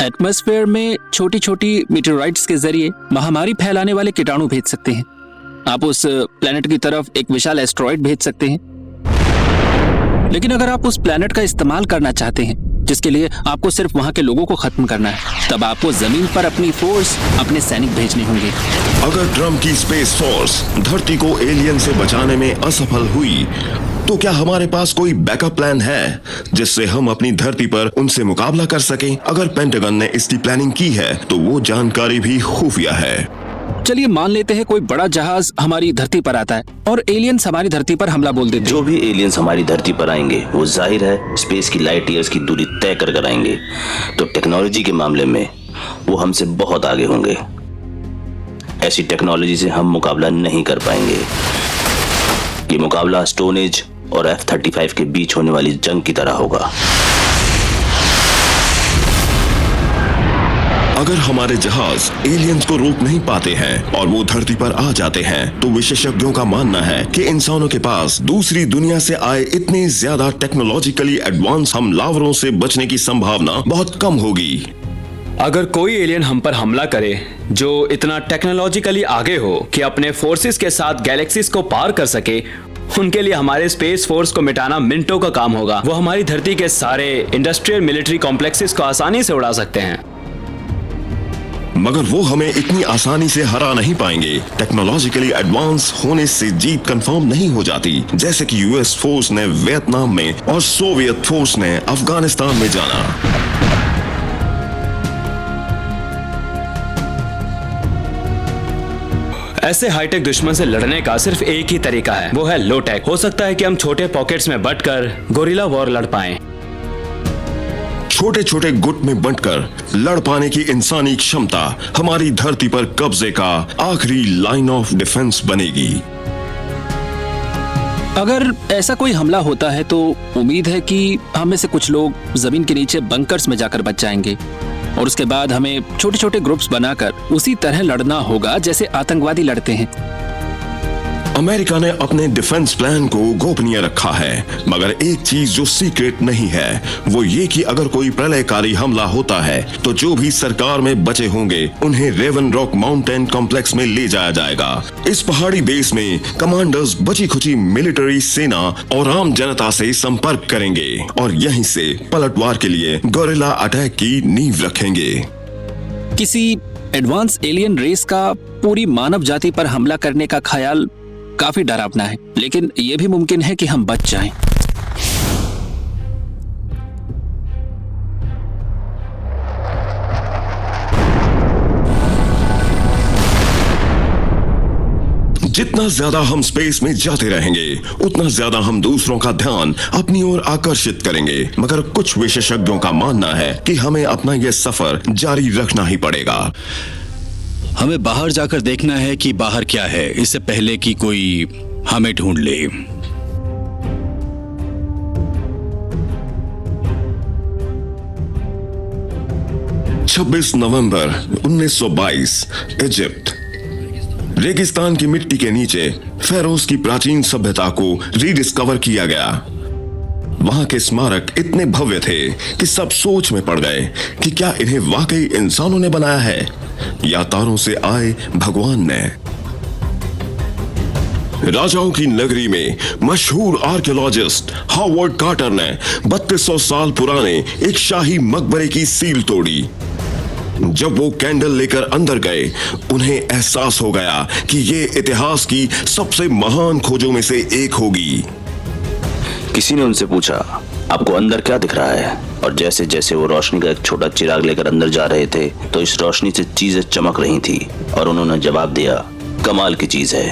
Speaker 10: एटमॉस्फेयर में छोटी छोटी मीटेराइट्स के जरिए महामारी फैलाने वाले कीटाणु भेज सकते हैं। आप उस प्लेनेट की तरफ एक विशाल एस्टेरॉयड भेज सकते हैं। लेकिन अगर आप उस प्लेनेट का इस्तेमाल करना चाहते हैं जिसके लिए आपको सिर्फ वहां के लोगों को खत्म करना है, तब आपको जमीन पर अपनी फोर्स, अपने सैनिक भेजने होंगे।
Speaker 1: अगर ट्रम्प की स्पेस फोर्स धरती को एलियन से बचाने में असफल हुई तो क्या हमारे पास कोई बैकअप प्लान है जिससे हम अपनी धरती पर उनसे मुकाबला कर सकें? अगर पेंटागन ने इसकी प्लानिंग की है तो वो जानकारी भी खुफिया है।
Speaker 10: चलिए मान लेते हैं कोई बड़ा जहाज हमारी धरती पर आता है और एलियंस हमारी धरती पर हमला बोल देते हैं।
Speaker 5: जो भी एलियंस हमारी धरती पर आएंगे वो जाहिर है स्पेस की लाइट ईयर्स की दूरी तय कर आएंगे, तो टेक्नोलॉजी के मामले में वो हमसे बहुत आगे होंगे। ऐसी टेक्नोलॉजी से हम मुकाबला नहीं कर पाएंगे। ये मुकाबला स्टोन एज और F-35 के बीच होने वाली जंग की तरह होगा।
Speaker 1: अगर हमारे जहाज एलियंस को रोक नहीं पाते हैं और वो धरती पर आ जाते हैं तो विशेषज्ञों का मानना है कि इंसानों के पास दूसरी दुनिया से आए इतनी ज्यादा टेक्नोलॉजिकली एडवांस हमलावरों से बचने की संभावना बहुत कम होगी।
Speaker 3: अगर कोई एलियन हम पर हमला करे जो इतना टेक्नोलॉजिकली आगे हो कि अपने फोर्सेस के साथ गैलेक्सीज को पार कर सके उनके लिए हमारे स्पेस फोर्स को मिटाना मिनटों का काम होगा। वो हमारी धरती के सारे इंडस्ट्रियल मिलिट्री कॉम्प्लेक्सेस को आसानी से उड़ा सकते हैं।
Speaker 1: मगर वो हमें इतनी आसानी से हरा नहीं पाएंगे। टेक्नोलॉजिकली एडवांस होने से जीत कंफर्म नहीं हो जाती, जैसे कि यूएस फोर्स ने वियतनाम में और सोवियत फोर्स ने अफगानिस्तान में जाना।
Speaker 3: ऐसे हाईटेक दुश्मन से लड़ने का सिर्फ एक ही तरीका है, वो है लो टेक। हो सकता है कि हम छोटे पॉकेट्स में बंटकर गोरिल्ला वॉर लड़ पाएं।
Speaker 1: छोटे छोटे गुट में बंटकर लड़ पाने की इंसानी क्षमता हमारी धरती पर कब्जे का आखिरी लाइन ऑफ डिफेंस बनेगी।
Speaker 10: अगर ऐसा कोई हमला होता है तो उम्मीद है कि हम में से कुछ लोग जमीन के नीचे बंकर्स में जाकर बच जाएंगे और उसके बाद हमें छोटे छोटे ग्रुप्स बनाकर उसी तरह लड़ना होगा जैसे आतंकवादी लड़ते हैं।
Speaker 1: अमेरिका ने अपने डिफेंस प्लान को गोपनीय रखा है, मगर एक चीज जो सीक्रेट नहीं है वो ये कि अगर कोई प्रलयकारी हमला होता है तो जो भी सरकार में बचे होंगे उन्हें रेवन रॉक माउंटेन कॉम्प्लेक्स में ले जाया जाएगा। इस पहाड़ी बेस में कमांडर्स बची खुची मिलिट्री सेना और आम जनता से संपर्क करेंगे और यहीं से पलटवार के लिए गोरिल्ला अटैक की नींव रखेंगे।
Speaker 10: किसी एडवांस एलियन रेस का पूरी मानव जाति पर हमला करने का ख्याल काफी डरावना है, लेकिन यह भी मुमकिन है कि हम बच जाएं।
Speaker 1: जितना ज्यादा हम स्पेस में जाते रहेंगे उतना ज्यादा हम दूसरों का ध्यान अपनी ओर आकर्षित करेंगे, मगर कुछ विशेषज्ञों का मानना है कि हमें अपना यह सफर जारी रखना ही पड़ेगा।
Speaker 2: हमें बाहर जाकर देखना है कि बाहर क्या है, इससे पहले कि कोई हमें ढूंढ ले।
Speaker 1: छब्बीस नवंबर 1922 इजिप्ट। रेगिस्तान की मिट्टी के नीचे फेरोज की प्राचीन सभ्यता को रीडिस्कवर किया गया। वहां के स्मारक इतने भव्य थे कि सब सोच में पड़ गए कि क्या इन्हें वाकई इंसानों ने बनाया है या तारों से आए भगवान ने। राजाओं की नगरी में मशहूर आर्कियोलॉजिस्ट हावर्ड कार्टर ने 3200 साल पुराने एक शाही मकबरे की सील तोड़ी। जब वो कैंडल लेकर अंदर गए उन्हें एहसास हो गया कि ये इतिहास की सबसे महान खोजों में से एक होगी।
Speaker 5: किसी ने उनसे पूछा, आपको अंदर क्या दिख रहा है? और जैसे जैसे वो रोशनी का एक छोटा चिराग लेकर अंदर जा रहे थे तो इस रोशनी से चीजें चमक रही थी और उन्होंने जवाब दिया, कमाल की चीज है।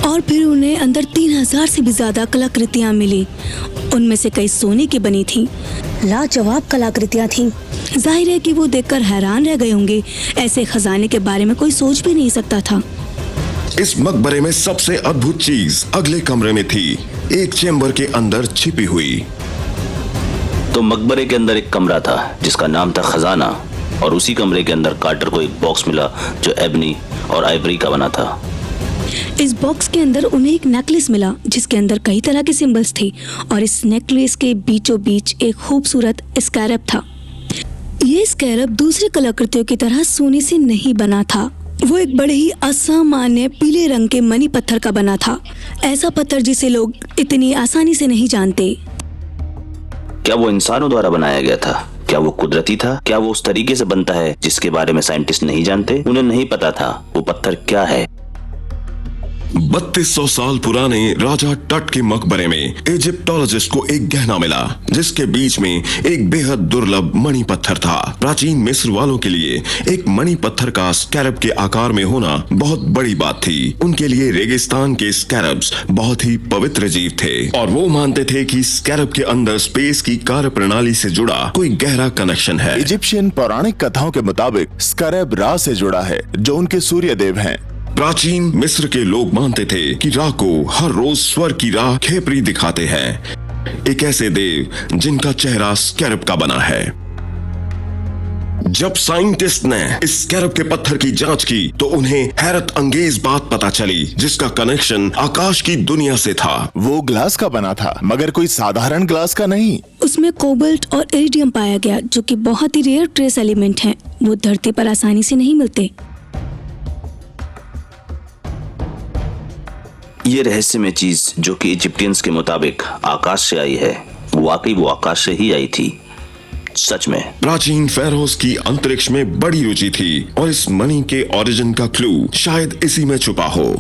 Speaker 6: और फिर उन्हें अंदर 3000 से भी ज्यादा कलाकृतियां मिली। उनमें से कई सोने की बनी थी। लाजवाब कलाकृतियां थीं। जाहिर है कि वो देखकर हैरान रह गए होंगे। ऐसे खजाने के बारे में कोई सोच भी नहीं सकता था।
Speaker 1: इस मकबरे में सबसे अद्भुत चीज अगले कमरे में थी, एक चेंबर के अंदर छिपी हुई।
Speaker 5: तो मकबरे के अंदर एक कमरा था जिसका नाम था खजाना, और उसी कमरे के अंदर कार्टर को एक बॉक्स मिला जो एबनी और आइवरी का बना था।
Speaker 6: इस बॉक्स के अंदर उन्हें एक नेकलेस मिला जिसके अंदर कई तरह के सिंबल्स थे और इस नेकलेस के बीचों बीच एक खूबसूरत स्कैरब था। ये स्कैरब दूसरी कलाकृतियों की तरह सोने से नहीं बना था। वो एक बड़े ही असामान्य पीले रंग के मणि पत्थर का बना था, ऐसा पत्थर जिसे लोग इतनी आसानी से नहीं जानते।
Speaker 5: क्या वो इंसानों द्वारा बनाया गया था? क्या वो कुदरती था? क्या वो उस तरीके से बनता है जिसके बारे में साइंटिस्ट नहीं जानते? उन्हें नहीं पता था वो पत्थर क्या है।
Speaker 1: 3200 साल पुराने राजा टट के मकबरे में इजिप्टोलॉजिस्ट को एक गहना मिला जिसके बीच में एक बेहद दुर्लभ मणि पत्थर था। प्राचीन मिस्र वालों के लिए एक मणि पत्थर का स्कैरब के आकार में होना बहुत बड़ी बात थी। उनके लिए रेगिस्तान के स्कैरब्स बहुत ही पवित्र जीव थे और वो मानते थे कि स्कैरब के अंदर स्पेस की कार्य प्रणाली से जुड़ा कोई गहरा कनेक्शन है।
Speaker 4: इजिप्शियन पौराणिक कथाओं के मुताबिक स्कैरब रा से जुड़ा है जो उनके सूर्य देव हैं।
Speaker 1: प्राचीन मिस्र के लोग मानते थे कि रा को हर रोज स्वर की राह खेपरी दिखाते हैं, एक ऐसे देव जिनका चेहरा स्कैरब का बना है। जब साइंटिस्ट ने इस स्कैरब के पत्थर की जांच की तो उन्हें हैरत अंगेज बात पता चली जिसका कनेक्शन आकाश की दुनिया से था।
Speaker 4: वो ग्लास का बना था, मगर कोई साधारण ग्लास का नहीं।
Speaker 6: उसमें कोबाल्ट और इरिडियम पाया गया जो कि बहुत ही रेयर ट्रेस एलिमेंट हैं। वो धरती पर आसानी से नहीं मिलते।
Speaker 5: ये रहस्यमय चीज जो कि इजिप्टियंस के मुताबिक आकाश से आई है, वाकई वो आकाश से ही आई थी। सच में
Speaker 1: प्राचीन फेरोज की अंतरिक्ष में बड़ी रुचि थी और इस मणि के ओरिजिन का क्लू शायद इसी में छुपा हो।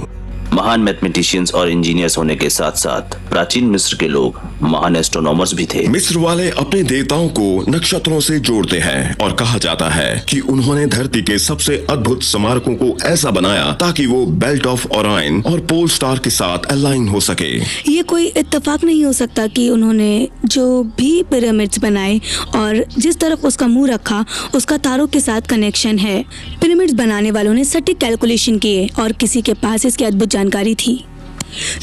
Speaker 5: महान मैथमेटिशियंस और इंजीनियर्स होने के साथ साथ प्राचीन मिस्र के लोग महान एस्ट्रोनॉमर्स भी थे।
Speaker 1: मिस्र वाले अपने देवताओं को नक्षत्रों से जोड़ते हैं और कहा जाता है कि उन्होंने धरती के सबसे अद्भुत स्मारकों को ऐसा बनाया ताकि वो बेल्ट ऑफ ओराइन और पोल स्टार के साथ अलाइन हो सके।
Speaker 6: ये कोई इत्तेफाक नहीं हो सकता कि उन्होंने जो भी पिरामिड्स बनाए और जिस तरफ उसका मुंह रखा उसका तारों के साथ कनेक्शन है। पिरामिड्स बनाने वालों ने सटीक कैलकुलेशन किए और किसी के पास इसकी अद्भुत जानकारी थी।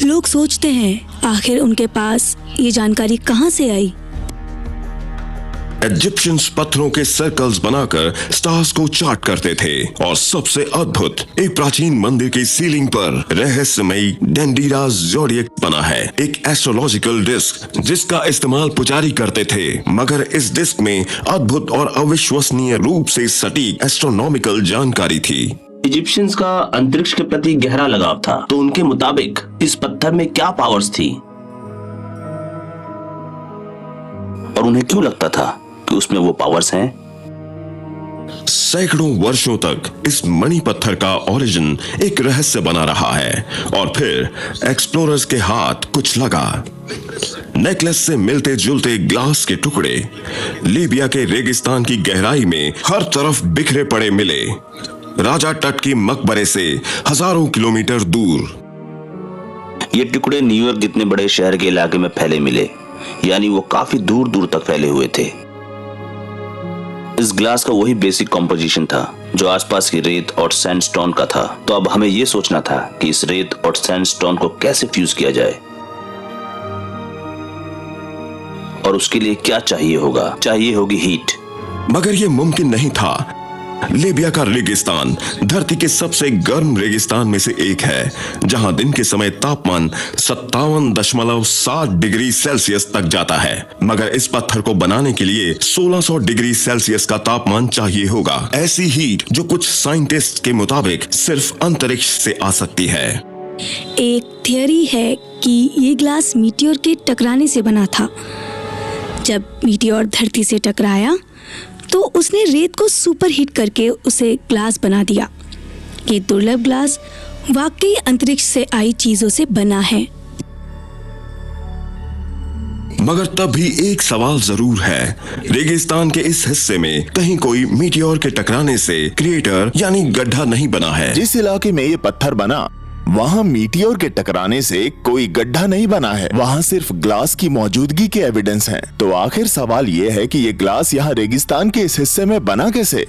Speaker 6: लोग सोचते हैं आखिर उनके पास ये जानकारी कहां से आई।
Speaker 1: इजिप्शियंस पत्थरों के सर्कल्स बनाकर स्टार्स को चार्ट करते थे और सबसे अद्भुत एक प्राचीन मंदिर की सीलिंग पर रहस्यमयी डेंडीरा ज़ोडिएक बना है, एक एस्ट्रोलॉजिकल डिस्क जिसका इस्तेमाल पुजारी करते थे। मगर इस डिस्क में अद्भुत और अविश्वसनीय रूप से सटीक एस्ट्रोनॉमिकल जानकारी थी।
Speaker 5: इजिप्शियंस का अंतरिक्ष के प्रति गहरा लगाव था, तो उनके मुताबिक इस पत्थर में क्या पावर्स थी और उन्हें क्यों लगता था कि उसमें वो पावर्स हैं?
Speaker 1: सैकड़ों वर्षों तक इस मणि पत्थर का ओरिजिन एक रहस्य बना रहा है और फिर एक्सप्लोरर्स के हाथ कुछ लगा। नेकलेस से मिलते जुलते ग्लास के टुकड़े लीबिया के रेगिस्तान की गहराई में हर तरफ बिखरे पड़े मिले, राजा तट की मकबरे से हजारों किलोमीटर दूर।
Speaker 5: ये टुकड़े न्यूयॉर्क जितने बड़े शहर के इलाके में फैले मिले, यानी वो काफी दूर दूर तक फैले हुए थे। इस ग्लास का वही बेसिक कॉम्पोजिशन था जो आसपास की रेत और सैंडस्टोन का था। तो अब हमें यह सोचना था कि इस रेत और सैंडस्टोन को कैसे फ्यूज किया जाए और उसके लिए क्या चाहिए होगा। चाहिए होगी हीट।
Speaker 1: मगर यह मुमकिन नहीं था। लीबिया का रेगिस्तान धरती के सबसे गर्म रेगिस्तान में से एक है, जहां दिन के समय तापमान 57.7 डिग्री सेल्सियस तक जाता है। मगर इस पत्थर को बनाने के लिए 1600 डिग्री सेल्सियस का तापमान चाहिए होगा। ऐसी हीट जो कुछ साइंटिस्ट के मुताबिक सिर्फ अंतरिक्ष से आ सकती है।
Speaker 6: एक थियरी है कि ये ग्लास मीटियोर के टकराने से बना था। जब मीटियोर धरती से टकराया तो उसने रेत को सुपर हीट करके उसे ग्लास बना दिया। ये दुर्लभ ग्लास वाकई अंतरिक्ष से आई चीजों से बना है।
Speaker 1: मगर तब भी एक सवाल जरूर है, रेगिस्तान के इस हिस्से में कहीं कोई मीटियोर के टकराने से क्रिएटर यानी गड्ढा नहीं बना है।
Speaker 4: जिस इलाके में ये पत्थर बना वहाँ मीटियोर के टकराने से कोई गड्ढा नहीं बना है, वहाँ सिर्फ ग्लास की मौजूदगी के एविडेंस हैं। तो आखिर सवाल ये है कि ये ग्लास यहाँ रेगिस्तान के इस हिस्से में बना कैसे?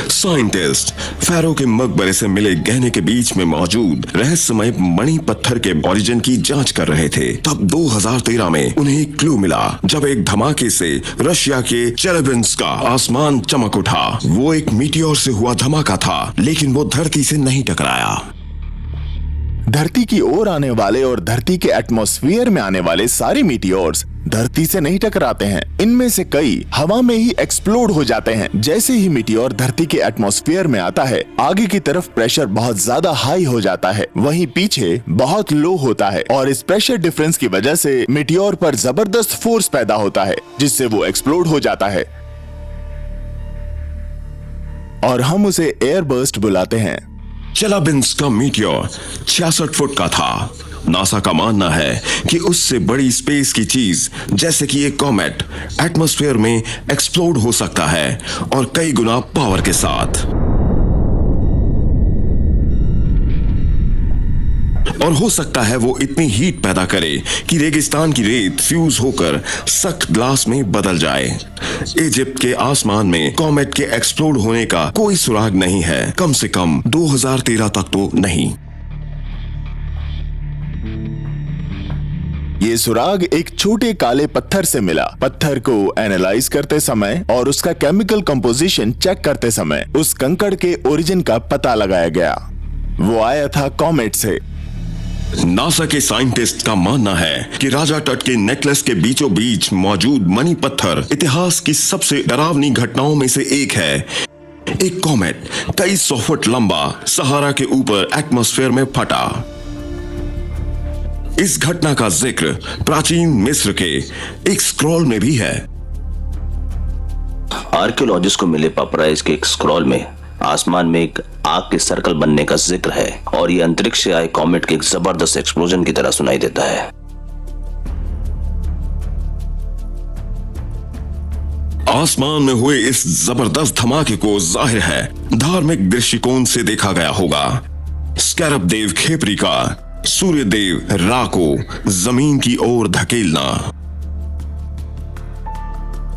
Speaker 1: साइंटिस्ट फेरो के मकबरे से मिले गहने के बीच में मौजूद रहस्यमय मणि पत्थर के ओरिजिन की जांच कर रहे थे। तब 2013 में उन्हें एक क्लू मिला जब एक धमाके से रशिया के चेलेबिंस्क का आसमान चमक उठा। वो एक मीटियोर से हुआ धमाका था, लेकिन वो धरती से नहीं टकराया।
Speaker 4: धरती की ओर आने वाले और धरती के एटमॉस्फेयर में आने वाले सारे मीटियोर्स धरती से नहीं टकराते हैं। इनमें से कई हवा में ही एक्सप्लोड हो जाते हैं। जैसे ही मीटियोर धरती के एटमॉस्फेयर में आता है, आगे की तरफ प्रेशर बहुत ज्यादा हाई हो जाता है, वहीं पीछे बहुत लो होता है और इस प्रेशर डिफरेंस की वजह से मीटियोर पर जबरदस्त फोर्स पैदा होता है, जिससे वो एक्सप्लोड हो जाता है और हम उसे एयर बर्स्ट बुलाते हैं।
Speaker 1: चेलेबिंस्क का मीटियोर 66 फुट का था। नासा का मानना है कि उससे बड़ी स्पेस की चीज जैसे कि एक कॉमेट एटमॉस्फेयर में एक्सप्लोड हो सकता है और कई गुना पावर के साथ। और हो सकता है वो इतनी हीट पैदा करे कि रेगिस्तान की रेत फ्यूज होकर सख्त ग्लास में बदल जाए। इजिप्ट के आसमान में कॉमेट के एक्सप्लोड होने का कोई सुराग नहीं है, कम से कम 2013 तक तो नहीं।
Speaker 4: ये सुराग एक छोटे काले पत्थर से मिला। पत्थर को एनालाइज करते समय और उसका केमिकल कंपोजिशन चेक करते समय उस कंकड़ के ओरिजिन का पता लगाया गया। वो आया था कॉमेट से।
Speaker 1: नासा के साइंटिस्ट का मानना है कि राजा तट के नेकलेस के बीचों बीच मौजूद मणि पत्थर इतिहास की सबसे डरावनी घटनाओं में से एक है। एक कॉमेट कई 100 फुट लंबा सहारा के ऊपर एटमॉस्फेयर में फटा। इस घटना का जिक्र प्राचीन मिस्र के एक स्क्रॉल में भी है।
Speaker 5: आर्कियोलॉजिस्ट को मिले पापराइज के एक स्क्रॉल में आसमान में एक आग के सर्कल बनने का जिक्र है और ये अंतरिक्ष से आए कॉमेट के एक जबरदस्त एक्सप्लोजन की तरह सुनाई देता है।
Speaker 1: आसमान में हुए इस जबरदस्त धमाके को जाहिर है धार्मिक दृष्टिकोण से देखा गया होगा। स्कैरब देव खेपरी का सूर्य देव रा को जमीन की ओर धकेलना।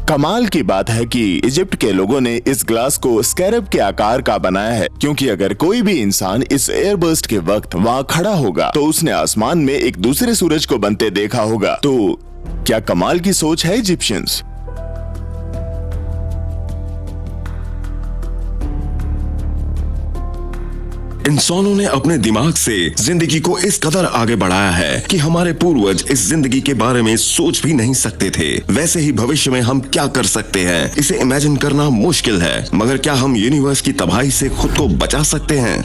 Speaker 4: कमाल की बात है कि इजिप्ट के लोगों ने इस ग्लास को स्कैरब के आकार का बनाया है, क्योंकि अगर कोई भी इंसान इस एयरबर्स्ट के वक्त वहाँ खड़ा होगा तो उसने आसमान में एक दूसरे सूरज को बनते देखा होगा। तो क्या कमाल की सोच है इजिप्शियंस।
Speaker 1: इंसानों ने अपने दिमाग से जिंदगी को इस कदर आगे बढ़ाया है कि हमारे पूर्वज इस जिंदगी के बारे में सोच भी नहीं सकते थे। वैसे ही भविष्य में हम क्या कर सकते हैं इसे इमेजिन करना मुश्किल है, मगर क्या हम यूनिवर्स की तबाही से खुद को बचा सकते हैं?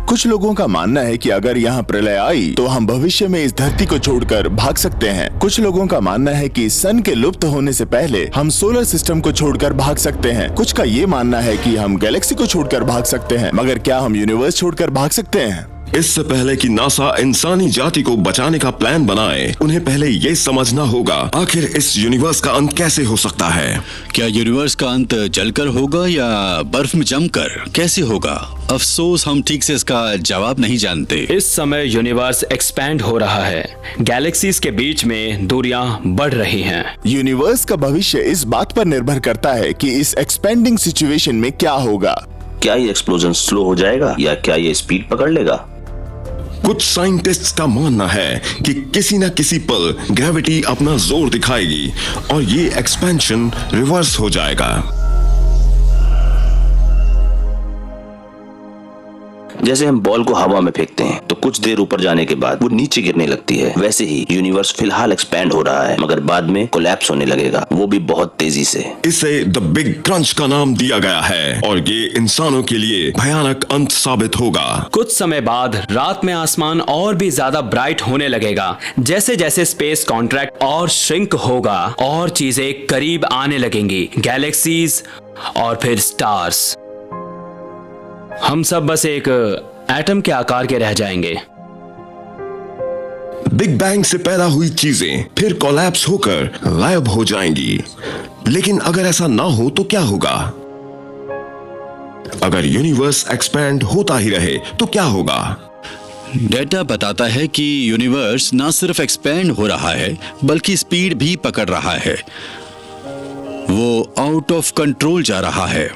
Speaker 4: कुछ लोगों का मानना है कि अगर यहाँ प्रलय आई तो हम भविष्य में इस धरती को छोड़कर भाग सकते हैं। कुछ लोगों का मानना है कि सन के लुप्त होने से पहले हम सोलर सिस्टम को छोड़कर भाग सकते हैं। कुछ का ये मानना है कि हम गैलेक्सी को छोड़कर भाग सकते हैं, मगर क्या हम यूनिवर्स छोड़कर भाग सकते हैं?
Speaker 1: इससे पहले कि नासा इंसानी जाति को बचाने का प्लान बनाए, उन्हें पहले ये समझना होगा आखिर इस यूनिवर्स का अंत कैसे हो सकता है।
Speaker 2: क्या यूनिवर्स का अंत जलकर होगा या बर्फ में जमकर, कैसे होगा? अफसोस हम ठीक से इसका जवाब नहीं जानते।
Speaker 3: इस समय यूनिवर्स एक्सपैंड हो रहा है, गैलेक्सीज के बीच में दूरियां बढ़ रही हैं।
Speaker 4: यूनिवर्स का भविष्य इस बात पर निर्भर करता है कि इस एक्सपेंडिंग सिचुएशन में क्या होगा।
Speaker 5: क्या ये एक्सप्लोजन स्लो हो जाएगा या क्या ये स्पीड पकड़ लेगा?
Speaker 1: कुछ साइंटिस्ट्स का मानना है कि किसी न किसी पल ग्रेविटी अपना जोर दिखाएगी और ये एक्सपेंशन रिवर्स हो जाएगा।
Speaker 5: जैसे हम बॉल को हवा में फेंकते हैं तो कुछ देर ऊपर जाने के बाद वो नीचे गिरने लगती है, वैसे ही यूनिवर्स फिलहाल एक्सपैंड हो रहा है, मगर बाद में कोलैप्स होने लगेगा, वो भी बहुत तेजी से।
Speaker 1: इसे द बिग क्रंच का नाम दिया गया है और ये इंसानों के लिए भयानक अंत साबित होगा।
Speaker 3: कुछ समय बाद रात में आसमान और भी ज्यादा ब्राइट होने लगेगा। जैसे जैसे स्पेस कॉन्ट्रैक्ट और श्रिंक होगा और चीजें करीब आने लगेंगी, गैलेक्सीज और फिर स्टार्स। हम सब बस एक एटम के आकार के रह जाएंगे।
Speaker 1: बिग बैंग से पैदा हुई चीजें फिर कोलैप्स होकर गायब हो जाएंगी। लेकिन अगर ऐसा ना हो तो क्या होगा? अगर यूनिवर्स एक्सपैंड होता ही रहे तो क्या होगा?
Speaker 2: डेटा बताता है कि यूनिवर्स ना सिर्फ एक्सपैंड हो रहा है बल्कि स्पीड भी पकड़ रहा है। वो आउट ऑफ कंट्रोल जा रहा है।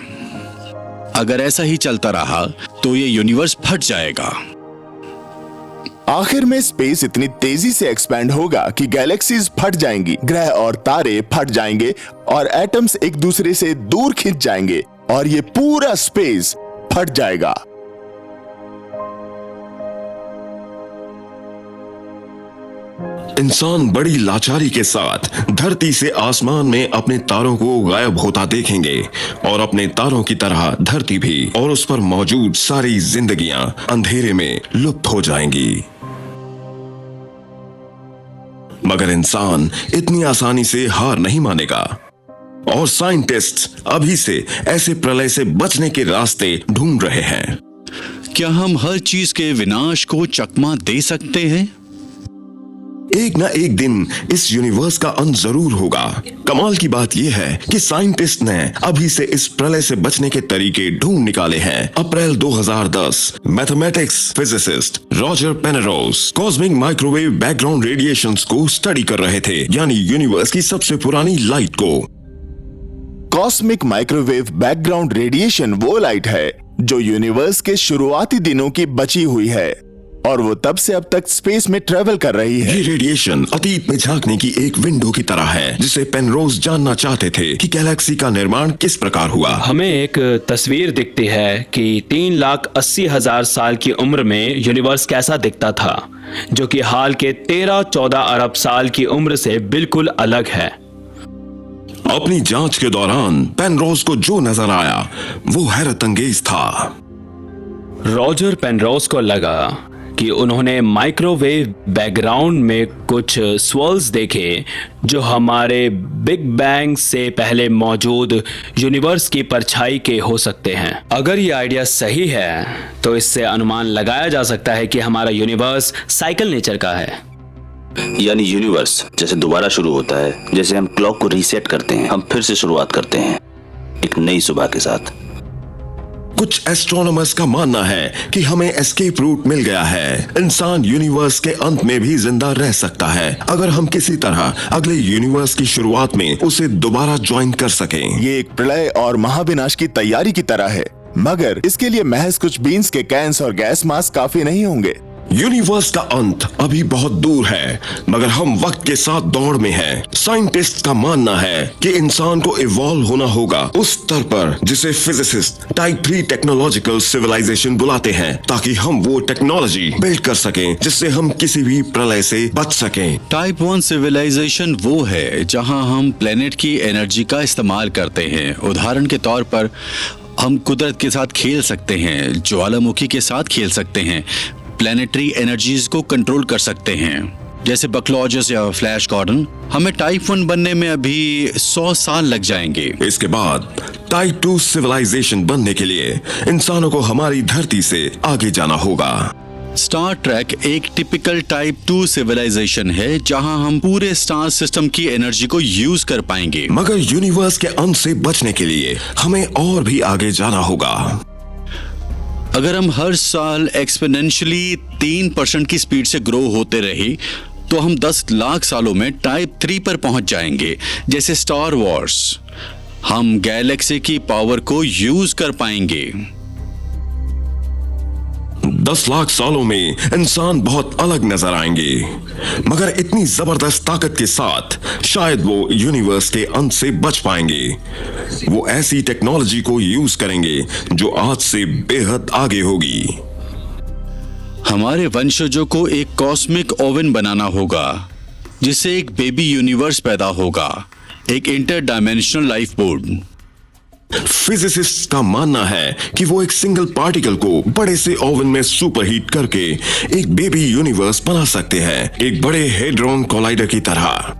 Speaker 2: अगर ऐसा ही चलता रहा तो ये यूनिवर्स फट जाएगा।
Speaker 4: आखिर में स्पेस इतनी तेजी से एक्सपैंड होगा कि गैलेक्सीज फट जाएंगी, ग्रह और तारे फट जाएंगे और एटम्स एक दूसरे से दूर खिंच जाएंगे और ये पूरा स्पेस फट जाएगा।
Speaker 1: इंसान बड़ी लाचारी के साथ धरती से आसमान में अपने तारों को गायब होता देखेंगे और अपने तारों की तरह धरती भी और उस पर मौजूद सारी जिंदगियां अंधेरे में लुप्त हो जाएंगी। मगर इंसान इतनी आसानी से हार नहीं मानेगा और साइंटिस्ट्स अभी से ऐसे प्रलय से बचने के रास्ते ढूंढ रहे हैं।
Speaker 2: क्या हम हर चीज के विनाश को चकमा दे सकते हैं?
Speaker 1: एक ना एक दिन इस यूनिवर्स का अंत जरूर होगा। कमाल की बात यह है कि साइंटिस्ट ने अभी से इस प्रलय से बचने के तरीके ढूंढ निकाले हैं। अप्रैल 2010 mathematics physicist Roger Penrose cosmic microwave background radiations को स्टडी कर रहे थे, यानी यूनिवर्स की सबसे पुरानी लाइट को।
Speaker 4: कॉस्मिक माइक्रोवेव बैकग्राउंड रेडिएशन वो लाइट है जो यूनिवर्स के शुरुआती दिनों की बची हुई है और वो तब से अब तक स्पेस में ट्रेवल कर रही है।
Speaker 1: ये रेडिएशन अतीत में झांकने की एक विंडो की तरह है, जिसे पेनरोज जानना चाहते थे कि गैलेक्सी का निर्माण किस प्रकार हुआ।
Speaker 3: हमें एक तस्वीर दिखती है कि 3,80,000 साल की उम्र में यूनिवर्स कैसा दिखता था, जो कि हाल के 13-14 अरब साल की उम्र से बिल्कुल अलग है।
Speaker 1: अपनी जांच के दौरान पेनरोज को जो नजर आया वो हैरत अंगेज था।
Speaker 3: रॉजर पेनरोज को लगा कि उन्होंने माइक्रोवेव बैकग्राउंड में कुछ स्वर्ल्स देखे जो हमारे बिग बैंग से पहले मौजूद यूनिवर्स की परछाई के हो सकते हैं। अगर ये आइडिया सही है तो इससे अनुमान लगाया जा सकता है कि हमारा यूनिवर्स साइकिल नेचर का है।
Speaker 5: यानी यूनिवर्स जैसे दोबारा शुरू होता है, जैसे हम क्लॉक को रीसेट करते हैं, हम फिर से शुरुआत करते हैं एक नई सुबह के साथ।
Speaker 1: कुछ एस्ट्रोनॉमर्स का मानना है कि हमें एस्केप रूट मिल गया है। इंसान यूनिवर्स के अंत में भी जिंदा रह सकता है अगर हम किसी तरह अगले यूनिवर्स की शुरुआत में उसे दोबारा ज्वाइन कर सकें।
Speaker 4: ये एक प्रलय और महाविनाश की तैयारी की तरह है, मगर इसके लिए महज कुछ बीन्स के कैंस और गैस मास्क काफी नहीं होंगे।
Speaker 1: यूनिवर्स का अंत अभी बहुत दूर है, मगर हम वक्त के साथ दौड़ में हैं। साइंटिस्ट का मानना है कि इंसान को इवॉल्व होना होगा उस स्तर पर जिसे फिजिसिस्ट टाइप 3 टेक्नोलॉजिकल सिविलाइजेशन बुलाते हैं, ताकि हम वो टेक्नोलॉजी बिल्ड कर सकें जिससे हम किसी भी प्रलय से बच सकें।
Speaker 2: टाइप 1 सिविलाइजेशन वो है जहां हम प्लेनेट की एनर्जी का इस्तेमाल करते हैं। उदाहरण के तौर पर हम कुदरत के साथ खेल सकते हैं, ज्वालामुखी के साथ खेल सकते हैं, प्लैनेटरी एनर्जीज को कंट्रोल कर सकते हैं, जैसे बकलॉजस या फ्लैश गॉर्डन। हमें टाइप 1 बनने में अभी 100 साल लग जाएंगे।
Speaker 1: इसके बाद टाइप 2 सिविलाइजेशन बनने के लिए इंसानों को हमारी धरती से आगे जाना होगा।
Speaker 2: स्टार ट्रैक एक टिपिकल टाइप 2 सिविलाइजेशन है जहां हम पूरे स्टार सिस्टम की एनर्जी को यूज कर पाएंगे।
Speaker 1: मगर यूनिवर्स के अंत से बचने के लिए हमें और भी आगे जाना होगा।
Speaker 2: अगर हम हर साल एक्सपोनेंशियली 3% की स्पीड से ग्रो होते रहे तो हम 10 लाख सालों में टाइप 3 पर पहुंच जाएंगे, जैसे स्टार वॉर्स। हम गैलेक्सी की पावर को यूज कर पाएंगे।
Speaker 1: 10 लाख सालों में इंसान बहुत अलग नजर आएंगे, मगर इतनी जबरदस्त ताकत के साथ शायद वो यूनिवर्स के अंत से बच पाएंगे। वो ऐसी टेक्नोलॉजी को यूज करेंगे जो आज से बेहद आगे होगी।
Speaker 2: हमारे वंशजों को एक कॉस्मिक ओवन बनाना होगा जिससे एक बेबी यूनिवर्स पैदा होगा, एक inter dimensional life board.
Speaker 1: Physicist का मानना है कि वो एक सिंगल पार्टिकल को बड़े से ओवन में सुपरहीट करके एक बेबी यूनिवर्स बना सकते हैं, एक बड़े हेड्रॉन कोलाइडर की तरह।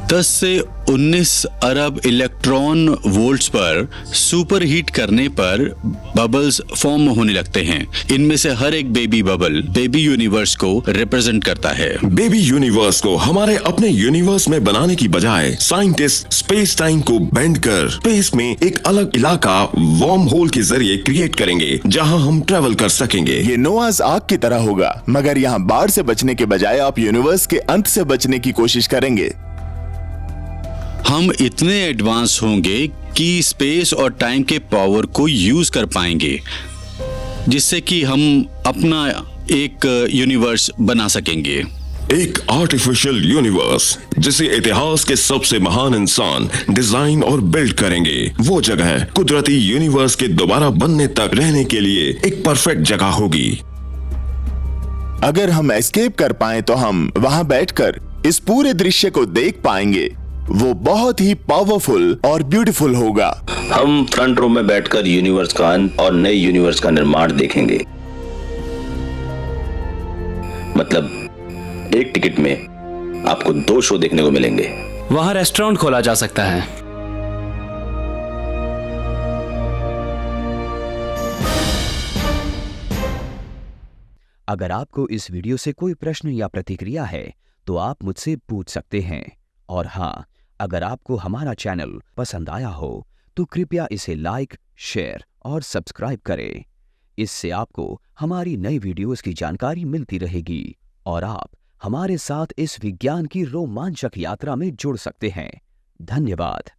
Speaker 2: 10 से 19 अरब इलेक्ट्रॉन वोल्ट्स पर सुपर हीट करने पर बबल्स फॉर्म होने लगते हैं। इनमें से हर एक बेबी बबल बेबी यूनिवर्स को रिप्रेजेंट करता है।
Speaker 1: बेबी यूनिवर्स को हमारे अपने यूनिवर्स में बनाने की बजाय साइंटिस्ट स्पेस टाइम को बेंड कर स्पेस में एक अलग इलाका वार्म होल के जरिए क्रिएट करेंगे जहां हम ट्रेवल कर सकेंगे।
Speaker 4: ये नोआज आर्क की तरह होगा, मगर यहाँ बाढ़ से बचने के बजाय आप यूनिवर्स के अंत से बचने की कोशिश करेंगे।
Speaker 2: हम इतने एडवांस होंगे कि स्पेस और टाइम के पावर को यूज कर पाएंगे, जिससे कि हम अपना एक यूनिवर्स बना सकेंगे।
Speaker 1: एक आर्टिफिशियल यूनिवर्स जिसे इतिहास के सबसे महान इंसान डिजाइन और बिल्ड करेंगे। वो जगह कुदरती यूनिवर्स के दोबारा बनने तक रहने के लिए एक परफेक्ट जगह होगी।
Speaker 4: अगर हम एस्केप कर पाएं तो हम वहां बैठकर इस पूरे दृश्य को देख पाएंगे। वो बहुत ही पावरफुल और ब्यूटीफुल होगा।
Speaker 5: हम फ्रंट रो में बैठकर यूनिवर्स का अंत और नए यूनिवर्स का निर्माण देखेंगे। मतलब एक टिकट में आपको 2 शो देखने को मिलेंगे।
Speaker 3: वहां रेस्टोरेंट खोला जा सकता है।
Speaker 11: अगर आपको इस वीडियो से कोई प्रश्न या प्रतिक्रिया है तो आप मुझसे पूछ सकते हैं। और हाँ, अगर आपको हमारा चैनल पसंद आया हो तो कृपया इसे लाइक, शेयर और सब्सक्राइब करें। इससे आपको हमारी नई वीडियोस की जानकारी मिलती रहेगी और आप हमारे साथ इस विज्ञान की रोमांचक यात्रा में जुड़ सकते हैं। धन्यवाद।